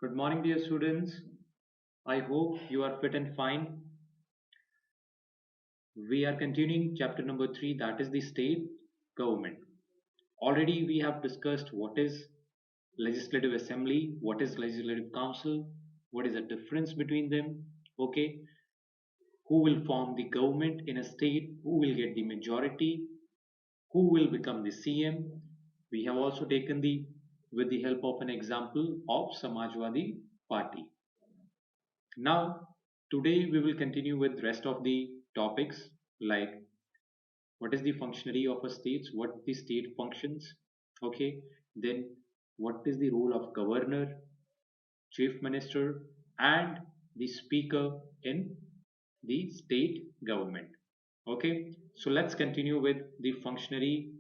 Good morning, dear students. I hope you are fit and fine. We are continuing chapter number 3, that is the state government. Already we have discussed what is legislative assembly, what is legislative council, what is the difference between them, okay, who will form the government in a state, who will get the majority, who will become the CM. We have also taken the with the help of an example of Samajwadi Party. Now, today we will continue with rest of the topics like what is the functionary of a state, what the state functions, okay, then what is the role of governor, chief minister, and the speaker in the state government. Okay, so let's continue with the functionary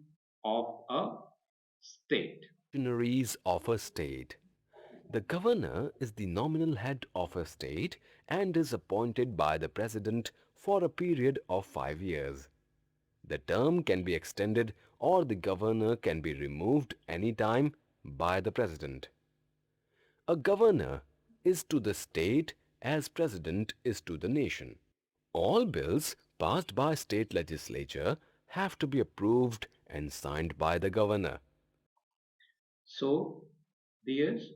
of a state. Functionaries of a state. The governor is the nominal head of a state and is appointed by the president for a period of 5 years. The term can be extended or the governor can be removed anytime by the president. A governor is to the state as president is to the nation. All bills passed by state legislature have to be approved and signed by the governor. So, dears,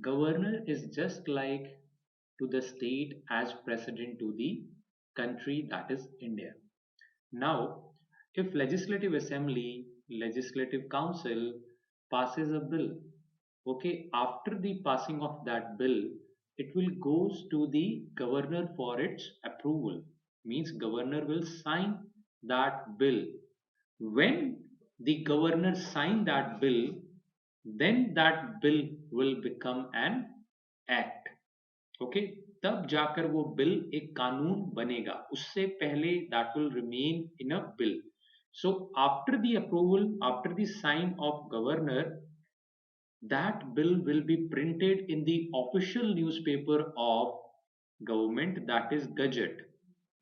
governor is just like to the state as president to the country, that is India. Now, if legislative assembly, legislative council passes a bill, okay, after the passing of that bill, it will goes to the governor for its approval. Means governor will sign that bill. When the governor sign that bill, then that bill will become an act. Okay, तब जाकर वो bill एक कानून बनेगा, उससे पहले that will remain in a bill. So after the approval, after the sign of governor, that bill will be printed in the official newspaper of government, that is Gazette.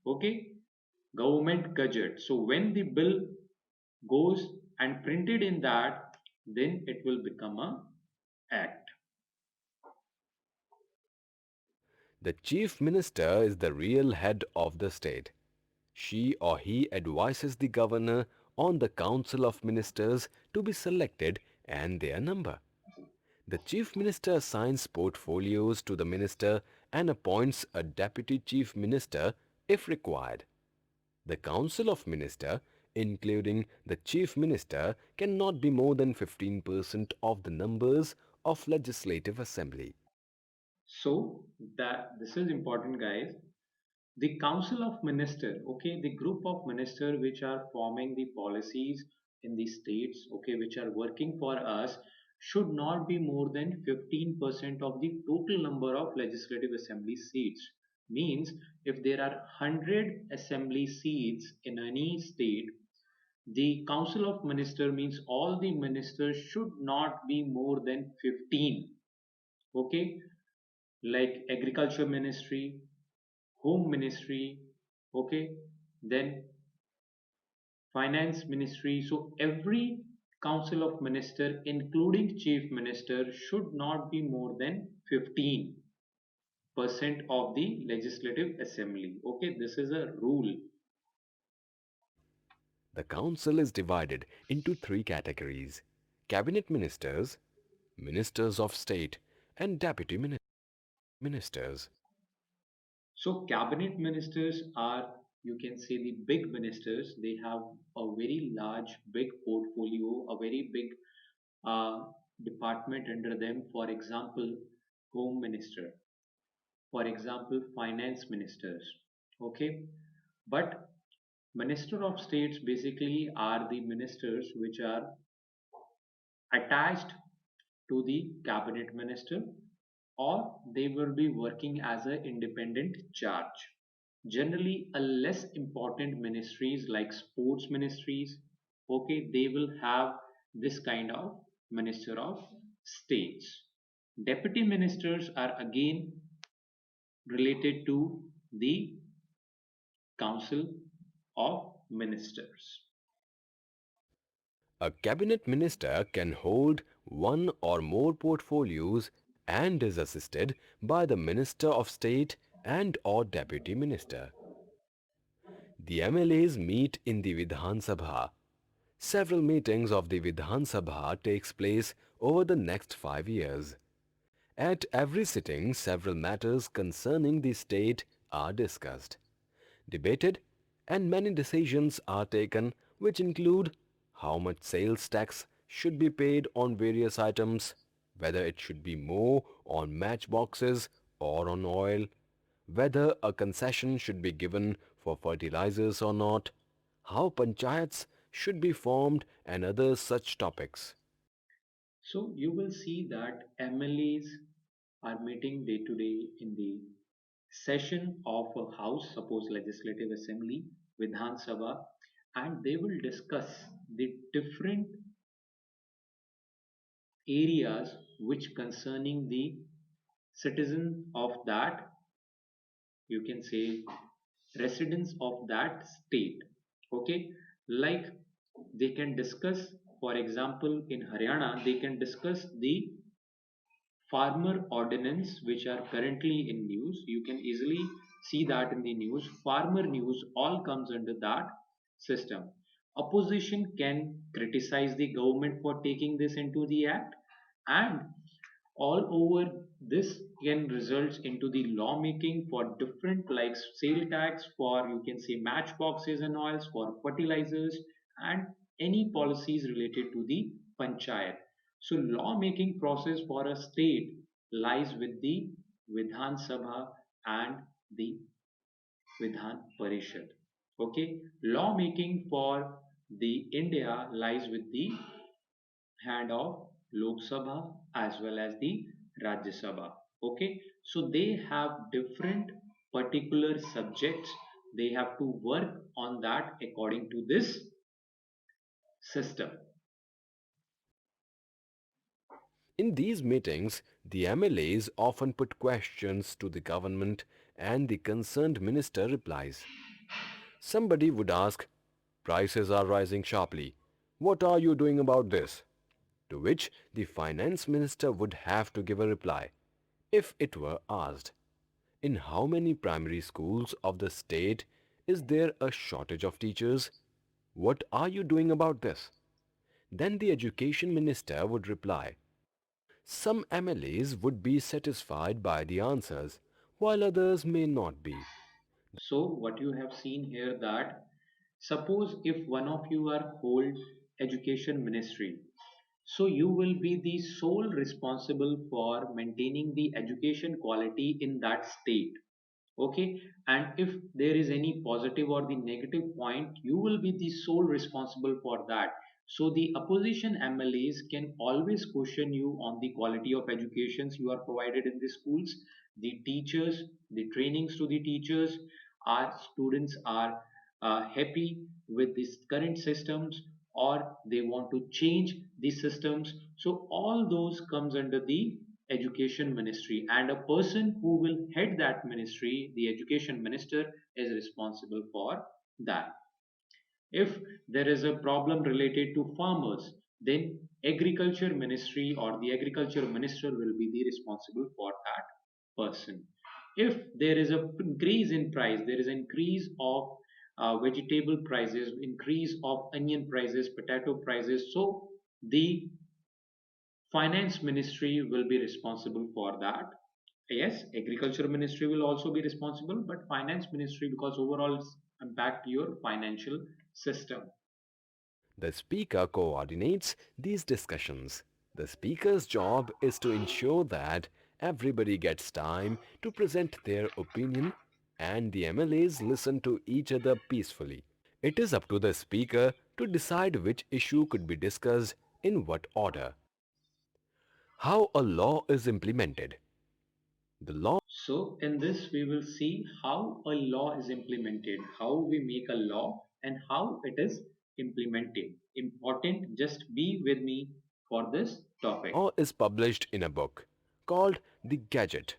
Okay, government Gazette. So when the bill goes and printed in that, then it will become a act. The chief minister is the real head of the state. She or he advises the governor on the council of ministers to be selected and their number. The chief minister assigns portfolios to the minister and appoints a deputy chief minister if required. The council of minister, including the chief minister, cannot be more than 15% of the numbers of legislative assembly. So that this is important, guys. The council of minister, okay, the group of minister which are forming the policies in the states, okay, which are working for us, should not be more than 15% of the total number of legislative assembly seats. Means if there are 100 assembly seats in any state, the council of minister means all the ministers should not be more than 15. Okay, like agriculture ministry, home ministry, okay, then finance ministry. So every council of minister including chief minister should not be more than 15% of the legislative assembly. Okay, this is a rule. The council is divided into three categories: cabinet ministers, ministers of state, and deputy ministers. So cabinet ministers are, you can say, the big ministers. They have a very large big portfolio, a very big uh, department under them. For example, home minister, for example, finance ministers. Okay, but minister of states basically are the ministers which are attached to the cabinet minister, or they will be working as an independent charge. Generally, a less important ministries like sports ministries, okay, they will have this kind of minister of states. Deputy ministers are again related to the council of ministers. A cabinet minister can hold one or more portfolios and is assisted by the Minister of State and or Deputy Minister. The MLAs meet in the Vidhan Sabha. Several meetings of the Vidhan Sabha takes place over the next 5 years. At every sitting, several matters concerning the state are discussed, debated, and many decisions are taken which include how much sales tax should be paid on various items, whether it should be more on matchboxes or on oil, whether a concession should be given for fertilizers or not, how panchayats should be formed and other such topics. So you will see that MLAs are meeting day to day in the session of a house, suppose Legislative Assembly, Vidhan Sabha, and they will discuss the different areas which concerning the citizen of that, you can say, residents of that state. Okay, like they can discuss, for example, in Haryana, they can discuss the farmer ordinance which are currently in news. You can easily see that in the news. Farmer news all comes under that system. Opposition can criticize the government for taking this into the act, and all over this can result into the lawmaking for different like sale tax, for you can say matchboxes and oils, for fertilizers, and any policies related to the panchayat. So lawmaking process for a state lies with the Vidhan Sabha and the Vidhan Parishad. Okay, lawmaking for the India lies with the hand of Lok Sabha as well as the Rajya Sabha. Okay, so they have different particular subjects. They have to work on that according to this system. In these meetings, the MLAs often put questions to the government and the concerned minister replies. Somebody would ask, prices are rising sharply. What are you doing about this? To which the finance minister would have to give a reply, if it were asked. In how many primary schools of the state is there a shortage of teachers? What are you doing about this? Then the education minister would reply. Some MLAs would be satisfied by the answers, while others may not be. So what you have seen here that suppose if one of you are hold education ministry, so you will be the sole responsible for maintaining the education quality in that state. Okay, and if there is any positive or the negative point, you will be the sole responsible for that. So the opposition MLAs can always question you on the quality of educations you are provided in the schools, the teachers, the trainings to the teachers, our students are happy with these current systems or they want to change the systems. So all those comes under the education ministry, and a person who will head that ministry, the education minister, is responsible for that. If there is a problem related to farmers, then agriculture ministry or the agriculture minister will be the responsible for that person. If there is a increase in price, there is an increase of vegetable prices, increase of onion prices, potato prices, so the finance ministry will be responsible for that. Yes, agriculture ministry will also be responsible, but finance ministry because overall impact your financial system. The speaker coordinates these discussions. The speaker's job is to ensure that everybody gets time to present their opinion and the MLAs listen to each other peacefully. It is up to the speaker to decide which issue could be discussed in what order. How a law is implemented. The law So in this we will see how a law is implemented, how we make a law and how it is implemented. Important, just be with me for this topic. is published in a book called the Gadget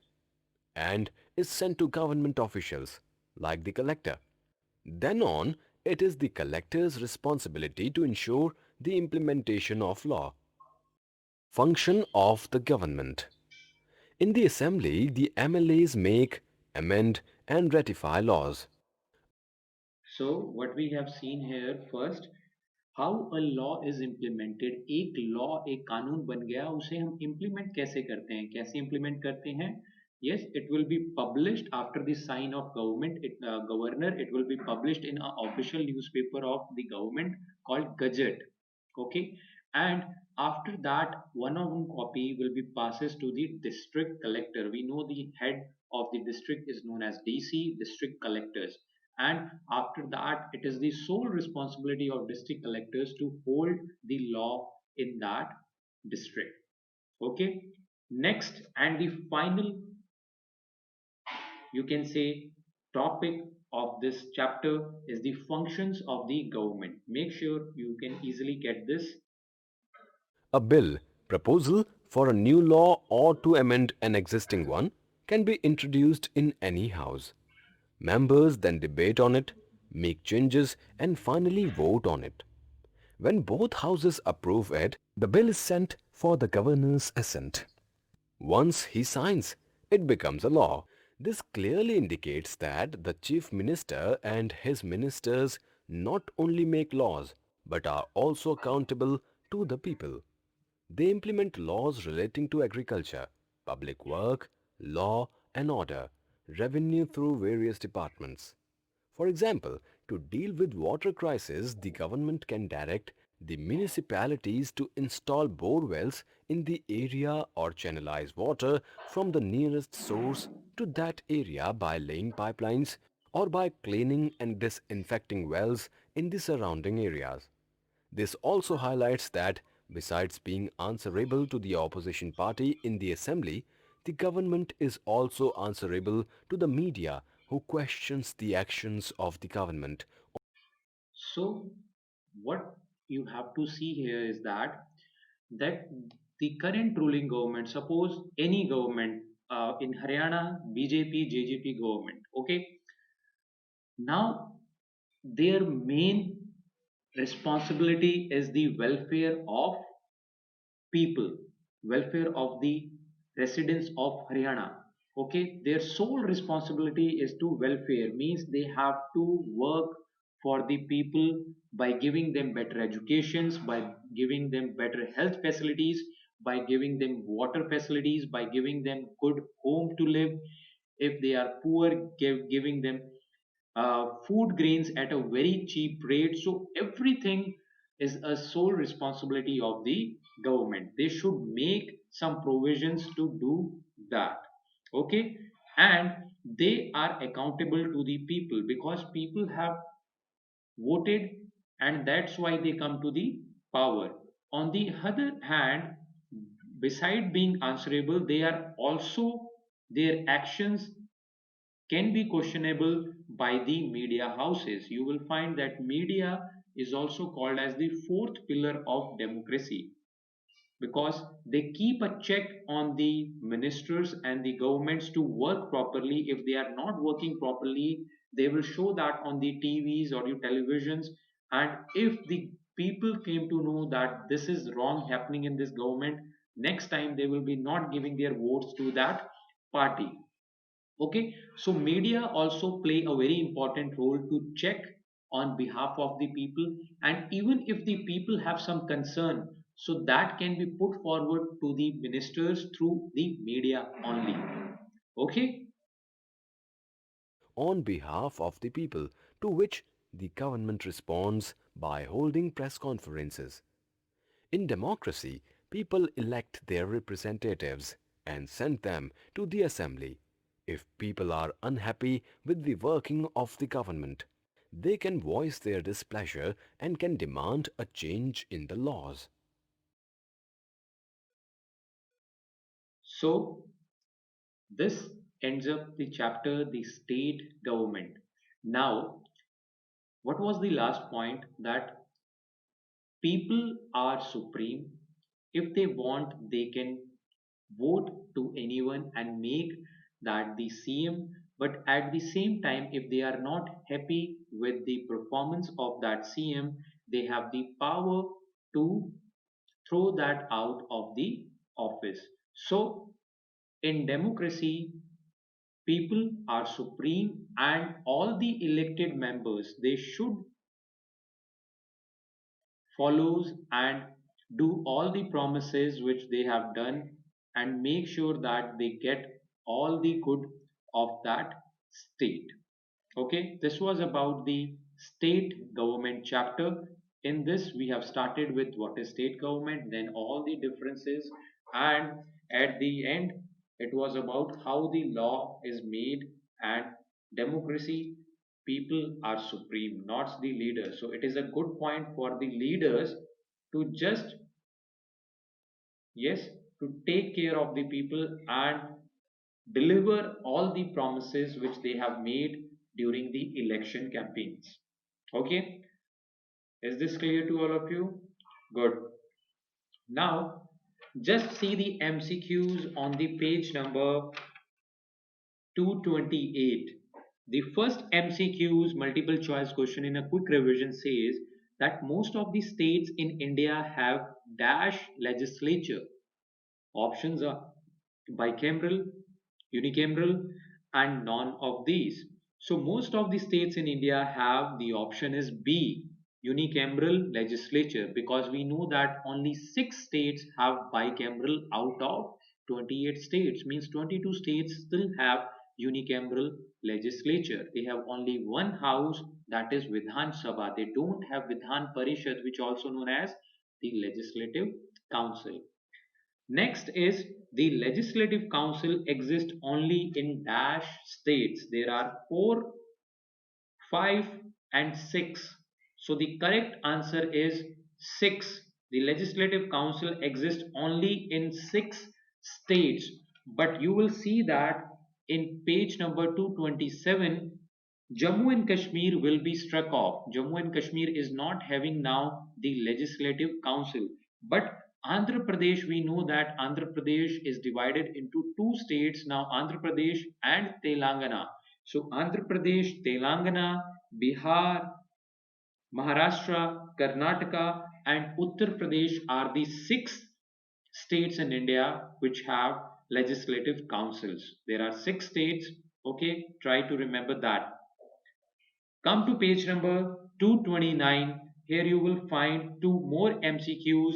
and is sent to government officials like the collector. Then on, it is the collector's responsibility to ensure the implementation of law. Function of the government. In the assembly, the MLAs make, amend, and ratify laws. So what we have seen here first, how a law is implemented. एक law एक कानून बन गया, उसे हम implement कैसे करते हैं, कैसे implement करते हैं? Yes, it will be published after the sign of governor. It will be published in an official newspaper of the government called Gazette. Okay, and after that one of one copy will be passes to the district collector. We know the head of the district is known as DC, district collectors, and after that it is the sole responsibility of district collectors to hold the law in that district. Okay, next and the final, you can say, topic of this chapter is the functions of the government. Make sure you can easily get this. A bill, proposal for a new law or to amend an existing one, can be introduced in any house. Members then debate on it, make changes, and finally vote on it. When both houses approve it, the bill is sent for the governor's assent. Once he signs, it becomes a law. This clearly indicates that the chief minister and his ministers not only make laws but are also accountable to the people. They implement laws relating to agriculture, public work, law and order, revenue through various departments. For example, to deal with water crisis, the government can direct the municipalities to install bore wells in the area or channelize water from the nearest source to that area by laying pipelines or by cleaning and disinfecting wells in the surrounding areas. This also highlights that, besides being answerable to the opposition party in the assembly, the government is also answerable to the media who questions the actions of the government. So what you have to see here is that the current ruling government, suppose any government in Haryana, BJP, JJP government, okay, now their main responsibility is the welfare of people, welfare of the residents of Haryana. Okay, their sole responsibility is to welfare, means they have to work for the people by giving them better educations, by giving them better health facilities, by giving them water facilities, by giving them good home to live. If they are poor, giving them food grains at a very cheap rate. So everything is a sole responsibility of the government. They should make some provisions to do that. Okay, and they are accountable to the people because people have voted, and that's why they come to the power. On the other hand, beside being answerable, they are also, their actions can be questionable by the media houses. You will find that media is also called as the fourth pillar of democracy because they keep a check on the ministers and the governments to work properly. If they are not working properly, they will show that on the TVs or your televisions. And if the people came to know that this is wrong happening in this government, next time they will be not giving their votes to that party. Okay, so media also play a very important role to check on behalf of the people, and even if the people have some concern, so that can be put forward to the ministers through the media only. Okay, On behalf of the people, to which the government responds by holding press conferences. In democracy, people elect their representatives and send them to the assembly. If people are unhappy with the working of the government, they can voice their displeasure and can demand a change in the laws. so this ends up the chapter, the state government. Now, what was the last point? That people are supreme. If they want, they can vote to anyone and make that the CM. But at the same time, if they are not happy with the performance of that CM, they have the power to throw that out of the office. So in democracy, people are supreme and all the elected members they should follows and do all the promises which they have done and make sure that they get all the good of that state. Okay, this was about the state government chapter. In this, we have started with what is state government, then all the differences, and at the end, it was about how the law is made and democracy. People are supreme, not the leaders. So, it is a good point for the leaders to just, yes, to take care of the people and deliver all the promises which they have made during the election campaigns. Okay, is this clear to all of you? Good. Now, just see the MCQs on the page number 228. The first MCQ's multiple choice question in a quick revision says that most of the states in India have dash legislature. Options are bicameral, unicameral, and none of these. So most of the states in India have the option is B, unicameral legislature, because we know that only 6 states have bicameral out of 28 states, means 22 states still have unicameral legislature. They have only one house, that is Vidhan Sabha. They don't have Vidhan Parishad, which also known as the Legislative Council. Next is the Legislative Council exists only in dash states. There are 4, 5 and 6. So the correct answer is 6. The Legislative Council exists only in 6 states. But you will see that in page number 227, Jammu and Kashmir will be struck off. Jammu and Kashmir is not having now the Legislative Council. But Andhra Pradesh, we know that Andhra Pradesh is divided into 2 states now, Andhra Pradesh and Telangana. So Andhra Pradesh, Telangana, Bihar, Maharashtra, Karnataka, and Uttar Pradesh are the 6 states in India which have legislative councils. There are 6 states. Okay, try to remember that. Come to page number 229. Here you will find 2 more MCQs.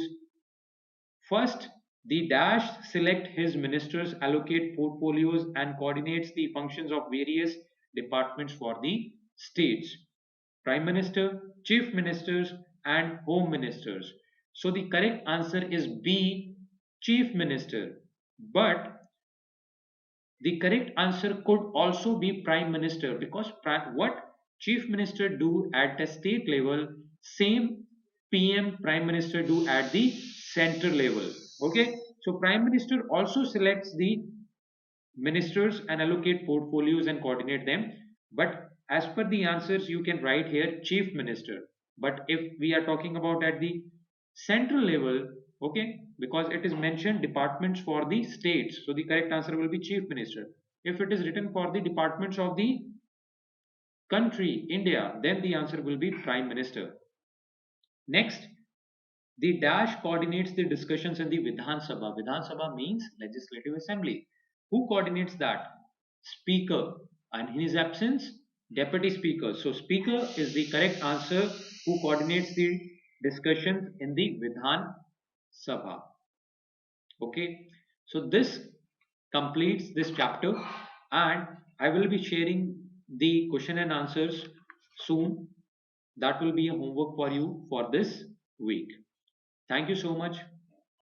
First, the dash select his ministers, allocate portfolios, and coordinates the functions of various departments for the states. Prime Minister, Chief Ministers, and Home Ministers. So the correct answer is B, Chief Minister. But the correct answer could also be Prime Minister, because what Chief Minister do at the state level, same PM Prime Minister do at the center level. Okay, so Prime Minister also selects the ministers and allocate portfolios and coordinate them. But as per the answers, you can write here Chief Minister. But if we are talking about at the central level, okay, because it is mentioned departments for the states, so the correct answer will be Chief Minister. If it is written for the departments of the country, India, then the answer will be Prime Minister. Next, the dash coordinates the discussions in the Vidhan Sabha. Vidhan Sabha means Legislative Assembly. Who coordinates that? Speaker. And in his absence, Deputy Speaker. So Speaker is the correct answer who coordinates the discussions in the Vidhan Sabha. Okay. So this completes this chapter and I will be sharing the question and answers soon. That will be a homework for you for this week. Thank you so much.